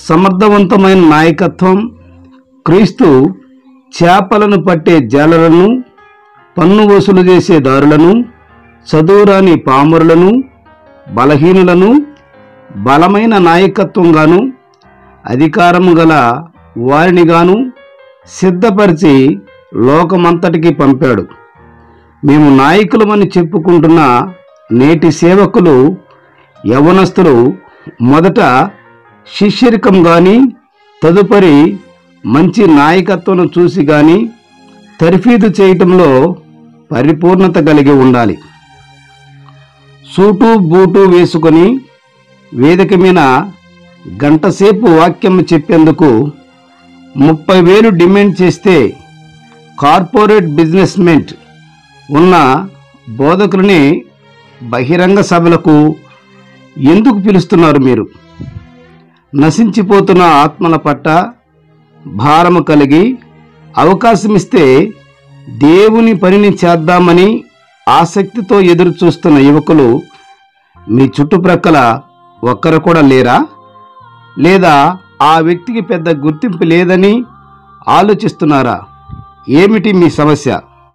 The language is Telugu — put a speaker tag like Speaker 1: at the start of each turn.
Speaker 1: సమర్థవంతమైన నాయకత్వం క్రీస్తు చేపలను పట్టే జాలలను, పన్ను వసూలు చేసే దారులను, చదువురాని పామరులను, బలహీనులను బలమైన నాయకత్వంగాను, అధికారము గల వారినిగాను సిద్ధపరిచి లోకమంతటికి పంపాడు. మేము నాయకులమని చెప్పుకుంటున్న నేటి సేవకులు, యవనస్తులు మొదట శిష్యరికం కానీ, తదుపరి మంచి నాయకత్వం చూసి కానీ తర్ఫీదు చేయటంలో పరిపూర్ణత కలిగి ఉండాలి. సూటు బూటు వేసుకొని వేదిక మీద గంటసేపు వాక్యం చెప్పేందుకు 30,000 డిమాండ్ చేస్తే కార్పొరేట్ బిజినెస్ మెన్ ఉన్న బోధకులని బహిరంగ సభలకు ఎందుకు పిలుస్తున్నారు మీరు? నశించిపోతున్న ఆత్మల పట్ల భారము కలిగి అవకాశం ఇస్తే దేవుని పనిని చేద్దామని ఆసక్తితో ఎదురు చూస్తున్న యువకులు మీ చుట్టుప్రక్కల ఒక్కరు కూడా లేరా? లేదా ఆ వ్యక్తికి పెద్ద గుర్తింపు లేదని ఆలోచిస్తున్నారా? ఏమిటి మీ సమస్య?